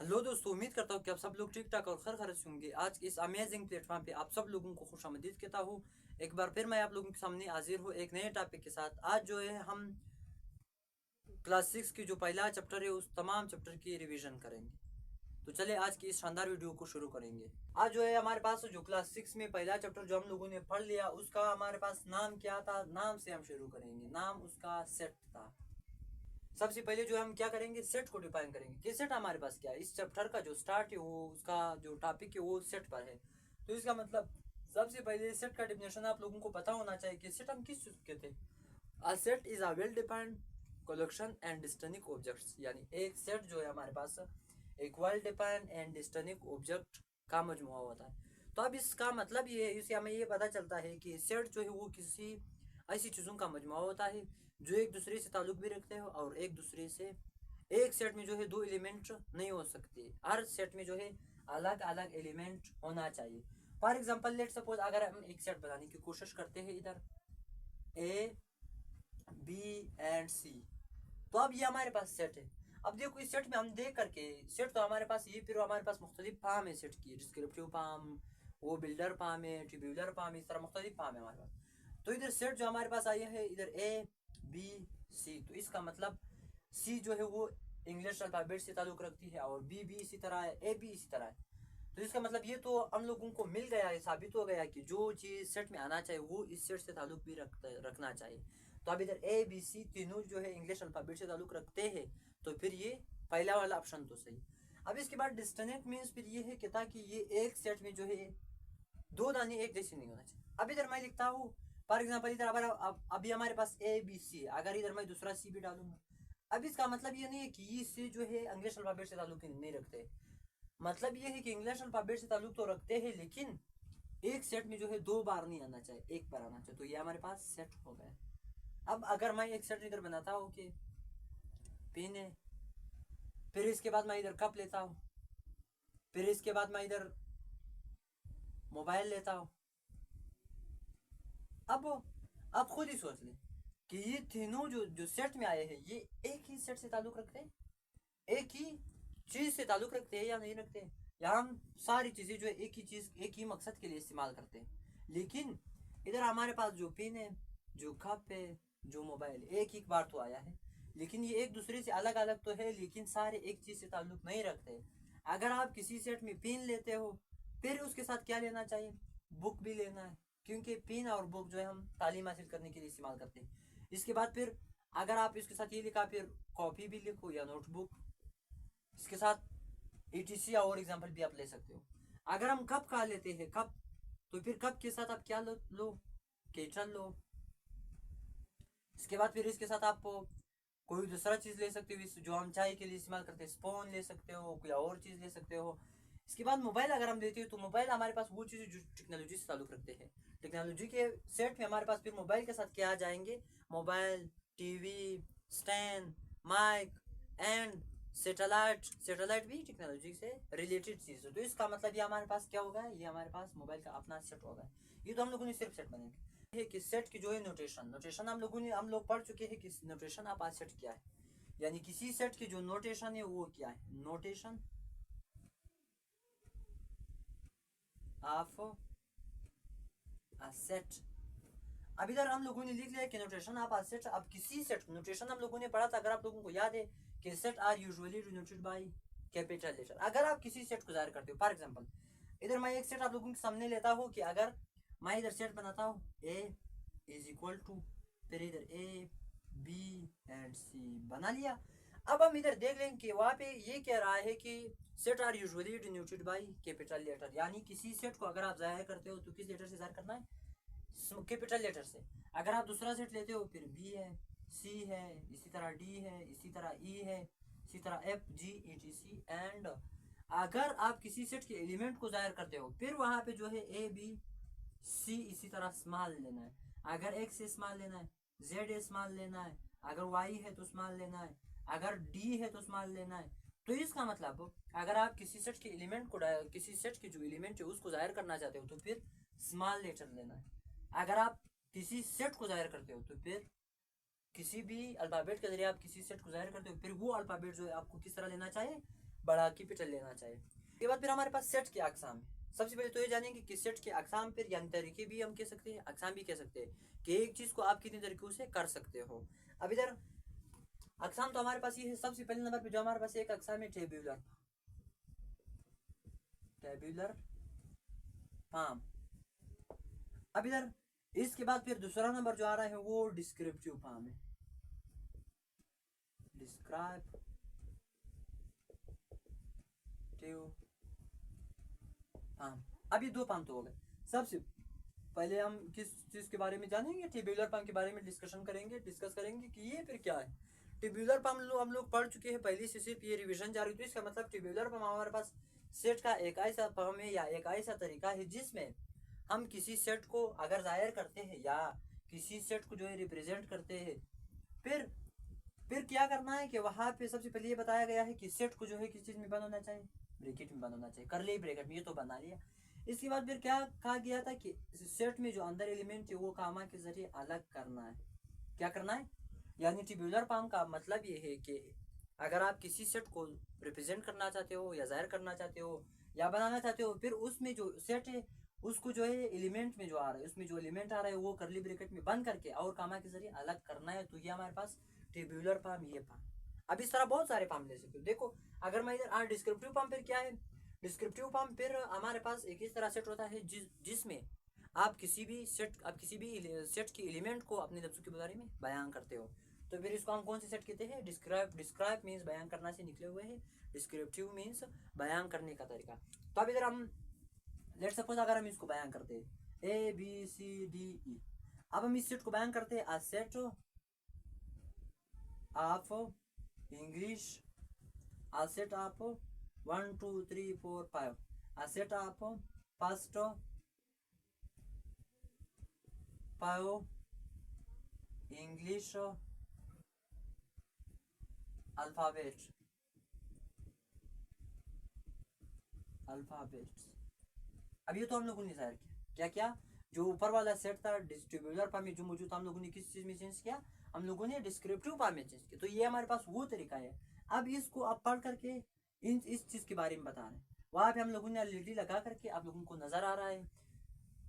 Hello दोस्तों, उम्मीद करता हूँ कि आप सब लोग ठीक ठाक और खैर खैरियत से होंगे। आज इस अमेजिंग प्लेटफॉर्म पे आप सब लोगों को खुशामदीद कहता हूँ। एक बार फिर मैं आप लोगों के सामने हाजिर हूँ एक नए टॉपिक के साथ। आज जो है हम क्लास 6 की जो पहला चैप्टर है उस तमाम चैप्टर की रिवीजन करेंगे। तो चले आज की इस शानदार वीडियो को शुरू करेंगे। आज जो है हमारे पास जो क्लास 6 में पहला चैप्टर जो हम लोगों ने पढ़ लिया उसका हमारे पास नाम क्या था, नाम से हम शुरू करेंगे। नाम उसका सेट था। सबसे पहले जो हम क्या करेंगे, सेट को डिफाइन करेंगे कि सेट हमारे पास क्या है। इस चैप्टर का जो स्टार्ट है वो उसका जो टॉपिक है वो सेट पर है। तो इसका मतलब सबसे पहले सेट का डिफिनेशन आप लोगों को पता होना चाहिए कि सेट हम किस चीज के थे। A set is a well defined collection and distinct objects, यानी एक सेट जो है हमारे पास एक well defined and distinct object का मजमुआ होता है। तो अब इसका मतलब ये है, इससे हमें ये पता चलता है कि सेट जो है वो किसी ऐसी चीज़ों का मजमुआ होता है जो एक दूसरे से ताल्लुक भी रखते हो और एक दूसरे से एक सेट में जो है दो एलिमेंट नहीं हो सकते। हर सेट में जो है अलग अलग एलिमेंट होना चाहिए। फॉर एग्जाम्पल लेट सपोज अगर हम एक सेट बनाने की कोशिश करते हैं, इधर ए बी एंड सी, तो अब ये हमारे पास सेट है। अब देखो इस सेट में हम देख करके सेट तो हमारे पास ये, फिर हमारे पास मुख्तलिफ फार्म है सेट की, डिस्क्रिप्टिव फार्म, वो बिल्डर फार्म है, ट्रिब्यूलर फार्म है, इस तरह मुख्तलिफ फार्म है हमारे पास। तो इधर सेट जो हमारे पास आई है इधर ए बी सी, तो इसका मतलब सी जो है वो इंग्लिश अल्फाबेट से ताल्लुक रखती है और बी भी इसी तरह है, ए भी इसी तरह है। तो इसका मतलब ये तो हम लोगों को मिल गया है, साबित हो गया कि जो चीज़ सेट में आना चाहिए वो इस सेट से ताल्लुक भी रखना चाहिए। तो अब इधर ए बी सी तीनों जो है इंग्लिश अल्फाबेट से ताल्लुक रखते हैं, तो फिर ये पहला वाला ऑप्शन तो सही। अब इसके बाद डिस्टिंक्ट मीन्स फिर ये है कि ताकि ये एक सेट में जो है दो दाने एक जैसे नहीं होना चाहिए। अब इधर मैं लिखता हूँ फॉर एग्जाम्पल, इधर अभी हमारे पास ए बी सी, अगर इधर मैं दूसरा सी भी डालूंगा, अब इसका मतलब ये नहीं है कि ये सी जो है इंग्लिश अल्फाबेट से ताल्लुक नहीं रखते। मतलब ये है कि इंग्लिश अल्फाबेट से ताल्लुक तो रखते हैं, लेकिन एक सेट में जो है दो बार नहीं आना चाहिए, एक बार आना चाहिए। तो ये हमारे पास सेट हो गया। अब अगर मैं एक सेट इधर बनाता हूँ कि पेन है, फिर इसके बाद मैं इधर कप लेता हूँ, फिर इसके बाद मैं इधर मोबाइल लेता हूँ। अब आप खुद ही सोच लें कि ये तीनों जो जो सेट में आए हैं ये एक ही सेट से ताल्लुक रखते हैं, एक ही चीज से ताल्लुक रखते हैं या नहीं रखते हैं। या हम सारी चीजें जो है एक ही चीज एक ही मकसद के लिए इस्तेमाल करते हैं। लेकिन इधर हमारे पास जो पेन है, जो कप है, जो मोबाइल, एक ही बार तो आया है, लेकिन ये एक दूसरे से अलग अलग तो है, लेकिन सारे एक चीज से ताल्लुक नहीं रखते। अगर आप किसी सेट में पेन लेते हो, फिर उसके साथ क्या लेना चाहिए, बुक भी लेना है, क्योंकि पेन और बुक जो है हम तालीम हासिल करने के लिए इस्तेमाल करते हैं। इसके बाद फिर अगर आप इसके साथ ये लिखा, फिर कॉपी भी लिखो या नोटबुक, इसके साथ एटीसी और एग्जाम्पल भी आप ले सकते हो। अगर हम कप का लेते हैं कप, तो फिर कप के साथ आप क्या लो, केटल लो। इसके बाद फिर इसके साथ आप कोई दूसरा चीज ले सकते हो जो हम चाय के लिए इस्तेमाल करते हैं, स्पून ले सकते हो, कोई और चीज ले सकते हो। इसके बाद मोबाइल अगर हम लेते हो तो मोबाइल हमारे पास वो चीज़ जो टेक्नोलॉजी से ताल्लुक रखते हैं। टेक्नोलॉजी के सेट में हमारे पास फिर मोबाइल के साथ क्या आ जाएंगे, mobile, TV, stand, mike and satellite. Satellite भी टेक्नोलॉजी से रिलेटेड चीज है। तो इसका मतलब ये हमारे पास क्या होगा, ये हमारे पास मोबाइल का अपना सेट होगा। ये तो हम लोगों ने सिर्फ सेट बनेंगे है कि सेट की जो है नोटेशन, नोटेशन हम लोग पढ़ चुके हैं कि नोटेशन ऑफ सेट क्या है। यानी किसी सेट की जो नोटेशन है वो क्या है, नोटेशन ऑफ अ सेट। अब इधर हम लोगों ने लिख लिया कि नोटेशन ऑफ अ सेट। अब किसी सेट नोटेशन हम लोगों ने पढ़ा था, अगर आप लोगों को याद है कि set are usually denoted by capital letter. अगर आप किसी सेट को जाहिर करते हो, फॉर एग्जांपल इधर मैं एक सेट आप लोगों के सामने लेता हूँ कि अगर मैं इधर सेट बनाता हूँ ए इज इक्वल टू, फिर इधर ए बी एंड सी बना लिया। अब हम इधर देख लें कि वहाँ पे ये कह रहा है कि set are usually denoted by capital letter, यानी किसी सेट को अगर आप जाहिर करते हो तो किस लेटर से जाहिर करना है, कैपिटल लेटर से। अगर आप दूसरा सेट लेते हो फिर बी है, सी है, इसी तरह डी है, इसी तरह ई है, इसी तरह F G E T C and. अगर आप किसी सेट के एलिमेंट को जाहिर करते हो फिर वहां पे जो है ए बी सी इसी तरह स्मॉल लेना है। अगर एक्स स्मॉल लेना है, जेड स्मॉल लेना है, अगर वाई है तो स्मॉल लेना है, अगर डी है तो स्मॉल लेना है। तो इसका मतलब अगर आप किसी सेट के एलिमेंट को किसी सेट के जो एलिमेंट है उसको जाहिर करना चाहते हो तो फिर स्मॉल लेटर लेना है। अगर आप किसी सेट को जाहिर करते हो तो फिर किसी भी अल्फाबेट के जरिए आप किसी सेट को जाहिर करते हो, फिर वो अल्फाबेट जो है आपको किस तरह लेना चाहिए, बड़ा कैपिटल लेना चाहिए। इसके बाद फिर हमारे पास सेट के अकसाम है। सबसे पहले तो ये जानेंगे कि सेट के अकसाम फिर यानी तरीके भी हम कह सकते हैं, अकसाम भी कह सकते हैं कि एक चीज को आप कितने तरीकों से कर सकते हो। अब इधर अकसाम तो हमारे पास ये है। सबसे पहले नंबर पे जो हमारे पास एक अकसाम है टेब्यूलर फॉर्म। अब इधर इसके बाद फिर दूसरा नंबर जो आ रहा है वो डिस्क्रिप्टिव फॉर्म है, डिस्क्राइब फॉर्म। अब ये दो फॉर्म तो हो गए। सबसे पहले हम किस चीज के बारे में जानेंगे, टेब्यूलर फॉर्म के बारे में डिस्कस करेंगे कि ये फिर क्या है। टेब्यूलर फॉर्म हम लोग पढ़ चुके हैं पहले से, सिर्फ ये रिवीजन जारी। तो इसका मतलब टेब्यूलर फॉर्म हमारे पास सेट का एक ऐसा फॉर्म है या एक ऐसा तरीका है जिसमें हम किसी सेट को अगर जाहिर करते हैं या किसी सेट को जो है रिप्रेजेंट करते हैं, फिर क्या करना है कि वहां पे सबसे पहले ये बताया गया है कि सेट को जो है किस चीज में बंद होना चाहिए, ब्रैकेट में बंद होना चाहिए, करली ब्रैकेट में, ये तो बना लिया। इसके बाद फिर क्या कहा गया था कि सेट में जो अंदर एलिमेंट है वो कामा के जरिए अलग करना है। क्या करना है, यानी टेब्यूलर फॉर्म का मतलब ये है कि अगर आप किसी सेट को रिप्रेजेंट करना चाहते हो या जाहिर करना चाहते हो या बनाना चाहते हो, फिर उसमें जो सेट है उसको जो है एलिमेंट में जो आ रहा है, उसमें जो एलिमेंट आ रहा है वो करली ब्रैकेट में बंद करके और कामा के जरिए अलग करना है। तो ये हमारे पास टेब्यूलर फॉर्म, ये फॉर्म। अब इस तरह बहुत सारे फॉर्म ले सकते हो। देखो अगर मैं इधर डिस्क्रिप्टिव फॉर्म फिर क्या है, डिस्क्रिप्टिव फॉर्म फिर हमारे पास एक इस तरह सेट होता है जिसमें आप किसी भी सेट के एलिमेंट को अपने लफ्जों के बारे में बयान करते हो। तो फिर इसको हम कौन से सेट कहते हैं, डिस्क्राइब मीन्स बयान करना से निकले हुए हैं, डिस्क्रिप्टिव मीन्स बयान करने का तरीका। तो अब इधर हम लेट सपोज अगर हम इसको बयान करते हैं ABCDE, अब हम इस सेट को बयान करते हैं, set of English, set of 1 2 3 4 5, set of first 5 English alphabets. अब ये तो हम लोगों ने जाहिर किया, क्या क्या जो ऊपर वाला सेट था डिस्ट्रीब्यूटर फॉर्म में जो मौजूद था, हम लोगों ने किस चीज में चेंज किया, हम लोगों ने डिस्क्रिप्टिव फॉर्म में चेंज किया। तो ये हमारे पास वो तरीका है। अब इसको आप पढ़ करके इस चीज के बारे में बता रहे हैं, वहां पे हम लोगों ने एलईडी लगा करके आप लोगों को नजर आ रहा है।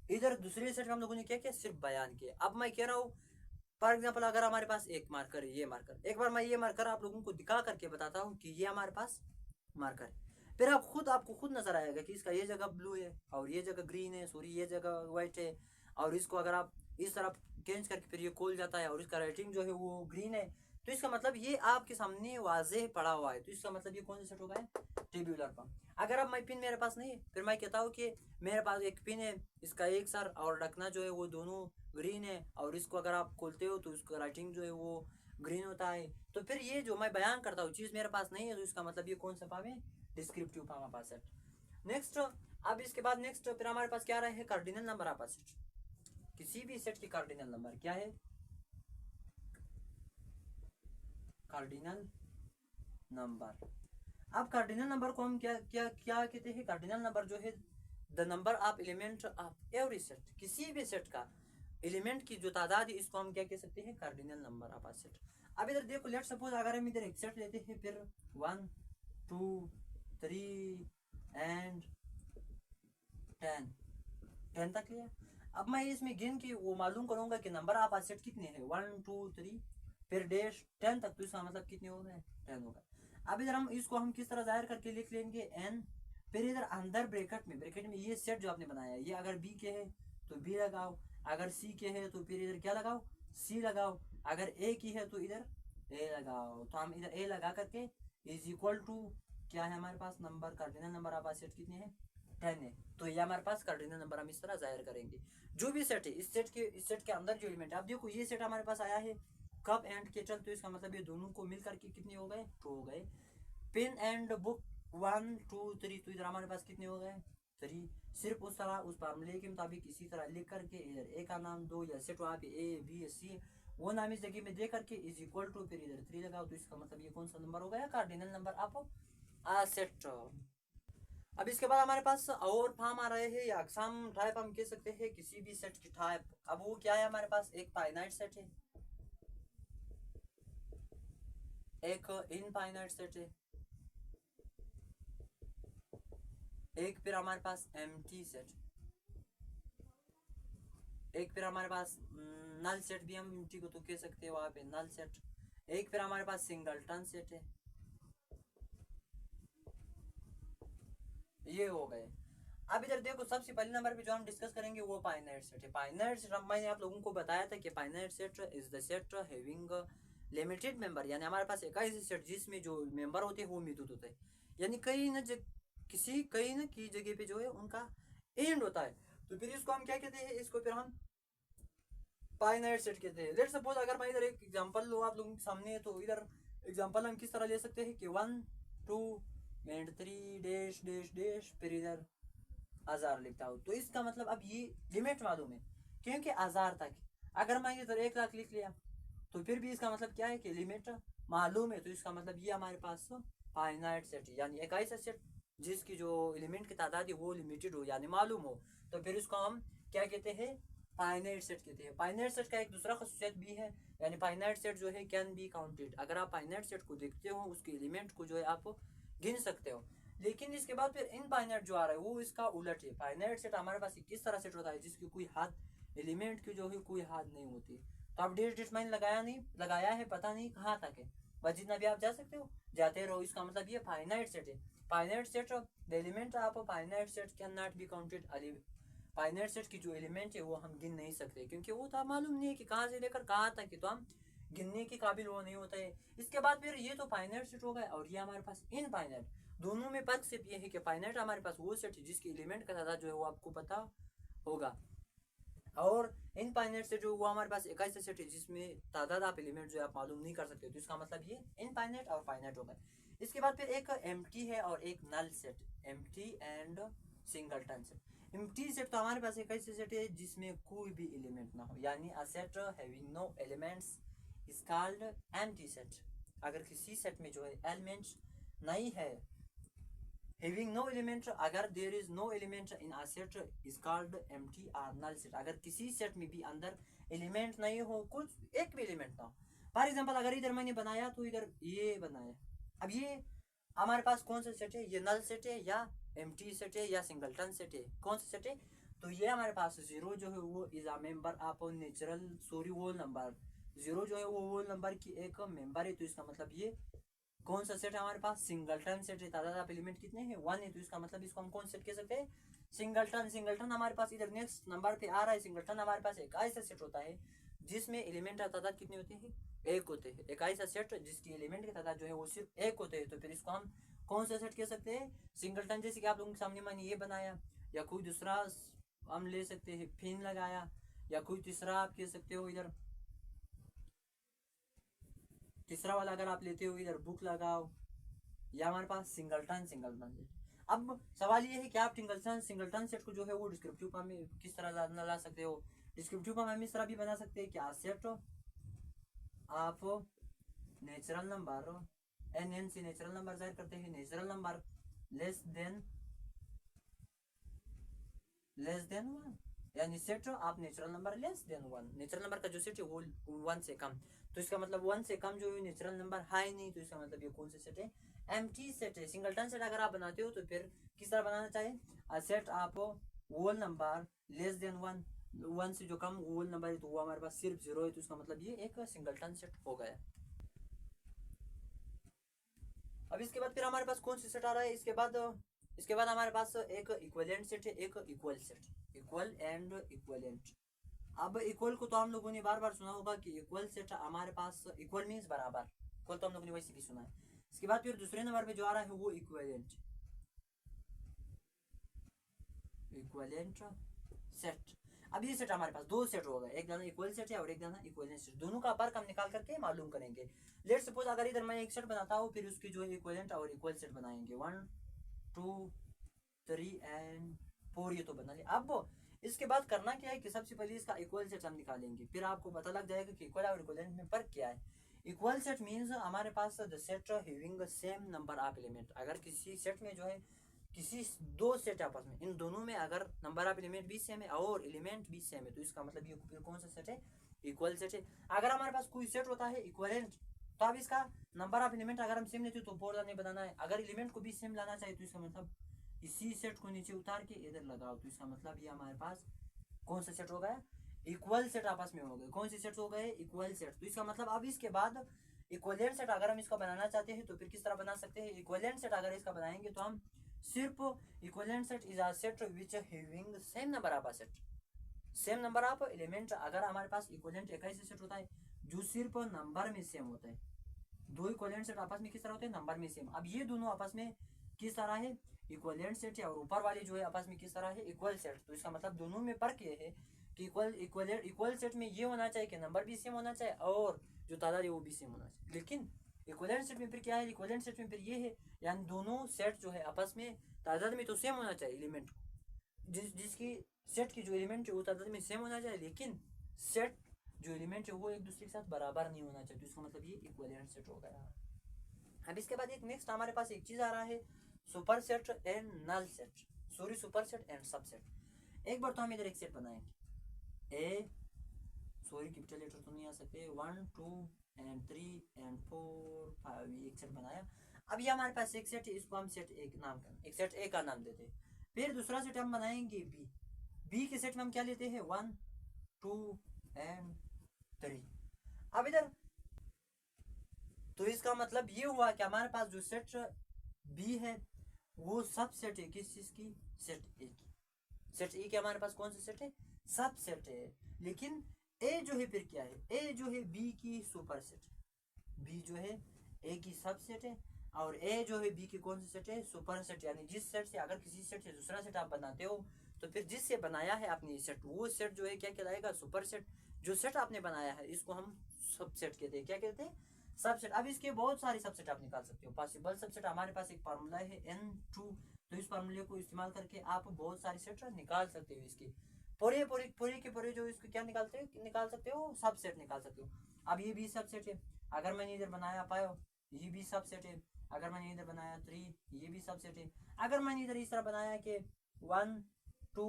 इधर दूसरे सेट में हम लोगों ने क्या किया, सिर्फ बयान किया। अब मैं कह रहा हूँ फॉर एग्जाम्पल अगर हमारे पास एक मार्कर है, ये मार्कर, एक बार मैं ये मार्कर आप लोगों को दिखा करके बताता हूँ कि ये हमारे पास मार्कर है। फिर आपको खुद नजर आएगा कि इसका ये जगह ब्लू है और ये जगह ग्रीन है, सॉरी ये जगह व्हाइट है। और इसको अगर आप इस तरफ चेंज करके फिर ये खोल जाता है और इसका राइटिंग जो है वो ग्रीन है। तो इसका मतलब ये आपके सामने वाज़ेह पड़ा हुआ है। तो इसका मतलब ये कौन सा सेट होगा, टेब्यूलर फॉर्म। अगर अब मैं पिन मेरे पास नहीं है, फिर मैं कहता हूँ कि मेरे पास एक पिन है, इसका एक सर और ढकना जो है वो दोनों ग्रीन है, और इसको अगर आप खोलते हो तो इसका राइटिंग जो है वो ग्रीन होता है। तो फिर ये जो मैं बयान करता हूँ चीज़ मेरे पास नहीं है, तो इसका मतलब ये कौन सा फॉर्म है, descriptive form of set. Next, अब इसके बाद नेक्स्ट फिर हमारे पास क्या रहे, कार्डिनल नंबर ऑफ सेट। किसी भी सेट की कार्डिनल नंबर क्या है, कार्डिनल नंबर। अब कार्डिनल नंबर को हम क्या क्या क्या कहते हैं, कार्डिनल नंबर जो है the number of element of every set, किसी भी सेट का एलिमेंट की जो तादाद है इसको हम क्या कह सकते हैं, कार्डिनल नंबर ऑफ सेट। अब इधर देखो लेट सपोज अगर हम इधर एक सेट लेते हैं, फिर 1 2 3 एंड 10 तक लिया। अब मैं इसमें गिन के वो मालूम करूंगा कि नंबर ऑफ सेट कितने हैं, 1 2 3 फिर डैश 10 तक। तो इसका मतलब कितने हो गए, 10 हो गए। अब इधर हम इसको हम किस तरह जाहिर करके लिख लेंगे, n। फिर इधर अंदर ब्रैकेट में ये सेट जो आपने बनाया, ये अगर b के है तो b लगाओ, अगर c के है तो फिर इधर क्या लगाओ, c लगाओ, अगर a की है तो इधर a लगाओ। तो हम इधर a लगा करके इज इक्वल टू क्या है हमारे पास, number cardinal number of set कितने हैं, 10 है। तो ये हमारे पास कार्डिनल नंबर हम इस तरह जाहिर करेंगे। जो भी सेट है इस सेट के अंदर जो एलिमेंट है, अब देखो ये सेट हमारे पास आया है कप एंड केटल, तो इसका मतलब ये दोनों को मिल करके कितने हो गए, 2 हो गए। पेन एंड बुक 1 2 3, तो इधर हमारे पास कितने हो गए, 3। सिर्फ उस तरह उस फार्मूले के मुताबिक इसी तरह लिख करके इधर ए का नाम दो या सेट वहाँ पे ए बी सी वो नाम इस जगह में दे करके इज इक्वल टू फिर इधर 3 लगाओ। तो इसका मतलब ये कौन सा नंबर हो गया, कार्डिनल नंबर ऑफ सेट। अब इसके बाद हमारे पास और फॉर्म आ रहे हैं या अकसाम टाइप हम कह सकते हैं किसी भी सेट की टाइप। अब वो क्या है हमारे पास, एक फाइनाइट सेट है, एक इनफाइनाइट सेट है, एक फिर हमारे पास एम्प्टी सेट, एक फिर हमारे पास नल सेट भी हम एम्प्टी को तो कह सकते हैं वहां पे नल सेट। एक फिर हमारे पास सिंगलटन सेट है। ये हो गए। अब इधर देखो सबसे पहले नंबर पे जो हम डिस्कस करेंगे वो फाइनाइट सेट है। फाइनाइट सेट मैंने आप लोगों को बताया था कि finite set is the set having limited member, यानी हमारे पास एक ऐसी सेट जिसमें जो मेंबर होते हैं वो महदूद होते हैं, यानी कहीं ना कहीं ना की जगह पे जो है उनका एंड होता है। तो फिर इसको हम क्या कहते हैं, इसको फिर हम फाइनाइट सेट कहते हैं। लेट्स सपोज अगर मैं इधर एक एग्जांपल लो आप लोगों के सामने, तो इधर एग्जांपल हम किस तरह ले सकते हैं कि 1 2 एंड 3 डैश डैश डैश, फिर इधर 1000 लिखता हूँ। तो इसका मतलब अब ये लिमिट मालूम है क्योंकि 1000 तक। अगर मैं इधर 1 लाख लिख लिया तो फिर भी इसका मतलब क्या है कि लिमिट मालूम है। तो इसका मतलब ये हमारे पास फाइनाइट सेट है, यानी एक ऐसा सेट जिसकी जो एलिमेंट की तादाद है वो लिमिटेड हो यानी मालूम हो। तो फिर इसको हम क्या कहते हैं, फाइनाइट सेट कहते हैं। फाइनाइट सेट का एक दूसरा खसूसियत भी है, यानी फाइनाइट सेट जो है कैन बी काउंटेड। अगर आप फाइनाइट सेट को देखते हो उसके एलिमेंट को जो है आप गिन सकते हो। लेकिन इसके बाद फिर इनफाइनाइट जो आ रहा है वो इसका उलट है। फाइनाइट सेट हमारे पास किस तरह सेट होता है जिसकी कोई हाथ एलिमेंट की जो है कोई हाथ नहीं होती। तो आप डेट डेट मैंने लगाया नहीं, लगाया है पता नहीं कहाँ तक है, बस जितना भी आप जा सकते हो जाते रहो। इसका मतलब ये फाइनाइट सेट है। Finite set the element of finite set can not be counted. Finite set की जो एलिमेंट है वो हम गिन नहीं सकते क्योंकि वो तो मालूम नहीं है कि कहाँ से लेकर कहाँ तक है, तो हम गिनने के काबिल वो नहीं होता है। इसके बाद फिर ये तो फाइनाइट सेट हो गया और ये हमारे पास इनफाइनाइट। दोनों में फर्क सिर्फ ये है कि फाइनाइट हमारे पास वो सेट है जिसकी एलिमेंट का तादाद जो है वो आपको पता होगा, और इनफाइनाइट सेट जो वो हमारे पास एक ऐसा सेट है जिसमें तादाद आप एलिमेंट जो है आप मालूम नहीं कर सकते। तो इसका मतलब ये इनफाइनाइट और फाइनाइट होगा। इसके बाद फिर एक एम्प्टी है और एक null set, empty and singleton set. Empty set तो हमारे पास एक ऐसे सेट है जिसमें कोई भी एलिमेंट ना हो, यानी a set having no elements is called empty set. अगर किसी सेट में जो है एलिमेंट्स नहीं है, having no element, अगर there is no element in a set is called empty or null set। अगर किसी सेट में भी अंदर एलिमेंट नहीं हो, कुछ एक भी एलिमेंट ना हो। फॉर एग्जांपल अगर इधर मैंने बनाया तो इधर ये बनाया, अब ये हमारे पास कौन सा सेट है, ये नल सेट है या एम्प्टी सेट है या सिंगलटन सेट है, कौन सा सेट है। तो ये हमारे पास जीरो जो है वो is a member of natural sorry whole number. Zero जो है वो होल नंबर की एक मेंबर है। तो इसका मतलब ये कौन सा सेट है हमारे पास, सिंगलटन सेट है। तादाद ऑफ एलिमेंट कितने हैं, 1 है। तो इसका मतलब इसको हम कौन सेट कह सकते हैं, सिंगलटन। सिंगलटन हमारे पास इधर नेक्स्ट नंबर पे आ रहा है। सिंगलटन हमारे पास एक ऐसा सेट होता है जिसमें एलिमेंट का तादाद कितने होते हैं, एक होते हैं। एक ऐसा सेट जिसकी एलिमेंट की तादाद जो है वो सिर्फ एक होते हैं। तो फिर इसको हम कौन सा सेट कह सकते हैं, सिंगलटन। जैसे कि आप लोगों के सामने मैंने ये बनाया, या कोई दूसरा हम ले सकते हैं फिन लगाया, या कोई तीसरा आप कह सकते हो इधर तीसरा वाला अगर आप लेते हो इधर बुक लगाओ, या हमारे पास सिंगलटन सिंगलटन सेट। अब सवाल ये है कि आप सिंगलटन सिंगलटन सेट को जो है वो डिस्क्रिप्टिव फॉर्म में किस तरह ला सकते हो। डिस्क्रिप्टिव फॉर्म हम इस तरह भी बना सकते हैं कि set of natural number, N N से नेचुरल नंबर जाहिर करते हैं, नेचुरल नंबर लेस देन 1, यानी set of natural number less than 1। Natural number का जो सेट है वो 1 से कम। तो इसका मतलब 1 से कम जो है नेचुरल नंबर है नहीं। तो इसका मतलब ये कौन सा सेट है, एम्प्टी सेट है। सिंगलटन सेट अगर आप बनाते हो तो फिर किस तरह बनाना चाहिए, a set of whole number less than 1, 1 से जो कम होल नंबर है तो वो हमारे पास सिर्फ 0 है। तो इसका मतलब ये एक सिंगलटन सेट हो गया। अब इसके बाद फिर हमारे पास कौन सा सेट आ रहा है, इसके बाद हमारे पास एक इक्विवेलेंट सेट है, एक equal set, equal and equivalent. अब इक्वल को तो हम लोगों ने बार बार सुना होगा कि इक्वल सेट हमारे पास इक्वल मीन्स बराबर, इक्वल तो हम लोगों ने वैसे भी सुना है। इसके बाद फिर दूसरे नंबर पे जो आ रहा है वो इक्विवेलेंट, इक्विवेलेंट सेट। अब ये सेट हमारे पास दो सेट होगा, एक दाना इक्वल सेट है और एक दाना इक्विवेलेंट सेट। दोनों का फर्क हम निकाल करके मालूम करेंगे। लेट सपोज अगर इधर मैं एक सेट बनाता हूँ, फिर उसकी जो है इक्विवेलेंट और इक्वल सेट बनाएंगे, 1 2 3 एंड 4, ये तो बना लिया। अब इसके बाद करना क्या है कि सबसे पहले इसका इक्वल सेट हम निकालेंगे, फिर आपको पता लग जाएगा कि इक्वल और इक्विवेलेंट में फर्क क्या है। इक्वल सेट मींस हमारे पास the set having same number of element. अगर किसी सेट में जो है किसी दो सेट आपस में, इन दोनों में अगर नंबर ऑफ एलिमेंट भी सेम है और एलिमेंट भी सेम है, तो इसका मतलब ये फिर कौन सा सेट है, इक्वल सेट है। अगर हमारे पास कोई सेट होता है इक्वलेंट, तो अब इसका नंबर ऑफ एलिमेंट अगर हम सेम लेते हो तो 4 नहीं बनाना है। अगर एलिमेंट को भी सेम लाना चाहिए तो इसका मतलब इसी सेट को नीचे उतार के इधर लगाओ, तो इसका मतलब ये हमारे पास कौन सा सेट हो गया, इक्वल सेट आपस में हो गए। कौन से सेट हो गए, इक्वल सेट। तो इसका मतलब अब इसके बाद इक्विवेलेंट सेट अगर हम इसको बनाना चाहते हैं तो फिर किस तरह बना सकते हैं, इक्विवेलेंट सेट अगर इसका बनाएंगे तो हम सिर्फ equivalent set is a set which having same number of set, same number of element. अगर हमारे पास इक्विवेलेंट एक ऐसे सेट होता है जो सिर्फ नंबर में सेम होता है, दो इक्विवेलेंट सेट आपस में किस तरह होते हैं, नंबर में सेम। अब ये दोनों आपस में किस तरह है, इक्विवेलेंट सेट है, और ऊपर वाले जो है आपस में किस तरह है, इक्वल सेट। तो इसका मतलब दोनों में फर्क ये है कि इक्वल सेट में ये होना चाहिए कि नंबर भी सेम होना चाहिए और जो तादाद है वो भी सेम होना चाहिए। लेकिन इक्विवेलेंट सेट में फिर क्या है, इक्विवेलेंट सेट में फिर ये है, यानी दोनों सेट जो है आपस में तादाद में तो सेम होना चाहिए एलिमेंट, जिसकी सेट की जो एलिमेंट है वो तादाद में सेम होना चाहिए, लेकिन सेट जो एलिमेंट है वो एक दूसरे के साथ बराबर नहीं होना चाहिए। तो इसका मतलब ये इक्विवेलेंट सेट हो गया। अब इसके बाद एक नेक्स्ट हमारे पास एक चीज आ रहा है, super set and null set, sorry super set and subset. एक बार तो हम इधर एक सेट बनाएंगे, ए सॉरी कैपिटल लेटर तो नहीं आ सकते, 1 2 एंड 3 एंड 4 5, ये एक सेट बनाया। अब ये हमारे पास एक सेट है, इसको हम सेट एक नाम का, एक सेट ए का नाम देते हैं। फिर दूसरा सेट हम बनाएंगे बी, बी के सेट में हम क्या लेते हैं, 1 2 एंड 3। अब इधर तो इसका मतलब ये हुआ कि हमारे पास जो सेट बी है वो सब सेट है किस चीज की, सेट ए की। सेट ए के हमारे पास कौन सा सेट है, सब सेट है। लेकिन ए जो है फिर क्या है, ए जो है बी की सुपर सेट, बी जो है ए की सब सेट है, और ए जो है बी की कौन सी सेट है, सुपर सेट। यानी जिस सेट से अगर किसी सेट से दूसरा सेट आप बनाते हो तो फिर जिससे बनाया है आपने सेट, वो सेट जो है क्या कहलाएगा, सुपर सेट। जो सेट आपने बनाया है इसको हम सब सेट कहते हैं, क्या कहते हैं, सबसेट। अब इसके बहुत सारे सबसेट आप निकाल सकते हो, पॉसिबल सबसेट। हमारे पास एक फार्मूला है n2, तो इस फार्मूले को इस्तेमाल करके आप बहुत सारे सेट निकाल सकते हो। इसके पूरे पूरे पूरे के पूरे जो इसको क्या निकाल सकते हो, सबसेट निकाल सकते हो। अब ये भी सबसेट है, अगर मैंने इधर बनाया पायो, ये भी सबसेट है। अगर मैंने इधर बनाया 3, ये भी सबसेट है। अगर मैंने इधर इस तरह बनाया कि 1 2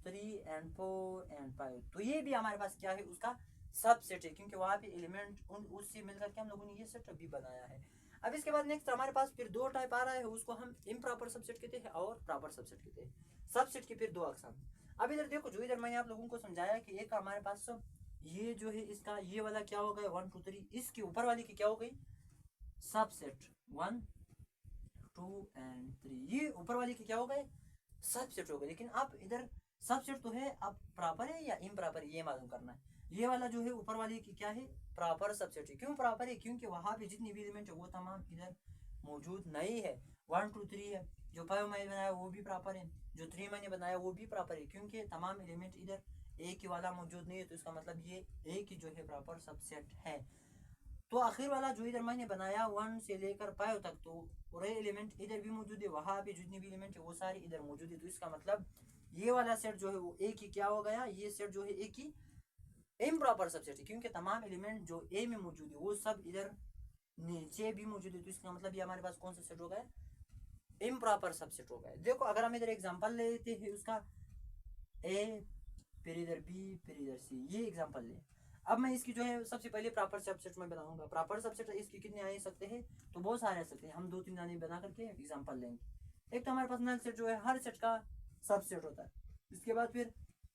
3 एंड 4 एंड 5, तो ये भी हमारे पास क्या है, उसका सब सेट है, क्योंकि वहां पे एलिमेंट उससे मिलकर के हम लोगों ने ये सेट भी बनाया है। अब इसके बाद नेक्स्ट हमारे पास फिर दो टाइप आ रहा है, उसको हम इम्प्रॉपर सबसेट कहते हैं और प्रॉपर सबसेट कहते हैं। सबसेट के फिर दो अकसाम। अब इधर देखो, जो इधर मैंने आप लोगों को समझाया कि एक हमारे पास ये जो है इसका ये वाला क्या हो गया 1 2 3, इसके ऊपर वाली की क्या हो गई, सबसेट 1 2 एंड 3, ये ऊपर वाली की क्या हो गए, सबसेट हो गए। लेकिन अब इधर सबसेट तो है, अब प्रॉपर है या इम्प्रॉपर ये मालूम करना है। ये वाला जो है ऊपर वाली की क्या है, प्रॉपर सबसेट है। क्यों प्रॉपर है, क्योंकि वहां पे जितनी भी एलिमेंट है वो तमाम इधर मौजूद नहीं है। 1 2 3 है, जो 5 मैंने बनाया वो भी प्रॉपर है, जो 3 मैंने बनाया वो भी प्रॉपर है, क्योंकि तमाम एलिमेंट इधर एक ही वाला मौजूद नहीं है। तो इसका मतलब ये एक ही जो है प्रॉपर सबसेट है। तो आखिर वाला जो इधर मैंने बनाया 1 से लेकर 5 तक, तो पूरे एलिमेंट इधर भी मौजूद है, वहां पे जितनी भी एलिमेंट है वो सारी इधर मौजूद है। तो इसका मतलब ये वाला सेट जो है वो एक ही क्या हो गया, ये सेट जो है एक ही इम्प्रॉपर सबसेट है, क्योंकि तमाम एलिमेंट जो ए में मौजूद है वो सब इधर नीचे भी मौजूद है। तो इसका मतलब ये हमारे पास कौन सा सेट हो गया, इम्प्रॉपर सबसेट हो गया। देखो अगर हम इधर एग्जांपल लेते हैं उसका, ए फिर इधर बी फिर इधर सी, ये एग्जांपल ले। अब मैं इसकी जो है सबसे पहले प्रॉपर सबसेट में बनाऊंगा। प्रॉपर सबसेट इसके कितने आ सकते हैं, तो बहुत सारे आ सकते हैं। हम 2 3 दाने बना करके एग्जांपल लेंगे। एक तो हमारे पास नल सेट जो है हर सेट का सबसेट होता है। इसके बाद फिर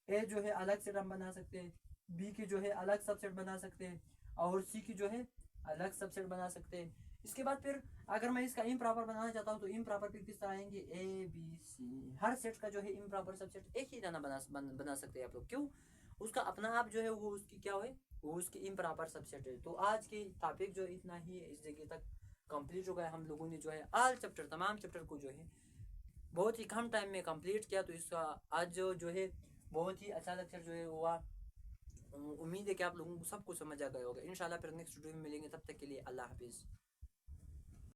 ए जो है अलग सेट हम बना सकते हैं, बी की जो है अलग सबसेट बना सकते हैं, और सी की जो है अलग सबसेट बना सकते हैं। इसके बाद फिर अगर मैं इसका इम्प्रॉपर बनाना चाहता हूँ तो इम्प्रॉपर फिर किस तरह आएंगे, A B C. Her set का जो है इम्प्रॉपर सबसेट एक ही दाना बना सकते हैं आप लोग। क्यों, उसका अपना आप जो है वो उसकी क्या है, वो उसकी इम्प्रॉपर सबसेट है। तो आज की टॉपिक जो इतना ही है, इस जगह तक कंप्लीट हो गया। हम लोगों ने जो है ऑल चैप्टर, तमाम चैप्टर को जो है बहुत ही कम टाइम में कंप्लीट किया। तो इसका आज जो है बहुत ही अच्छा लेक्चर जो है हुआ। उम्मीद है कि आप लोगों को सब कुछ समझ आ गया होगा। इंशाल्लाह फिर नेक्स्ट वीडियो में मिलेंगे, तब तक के लिए अल्लाह हाफिज़।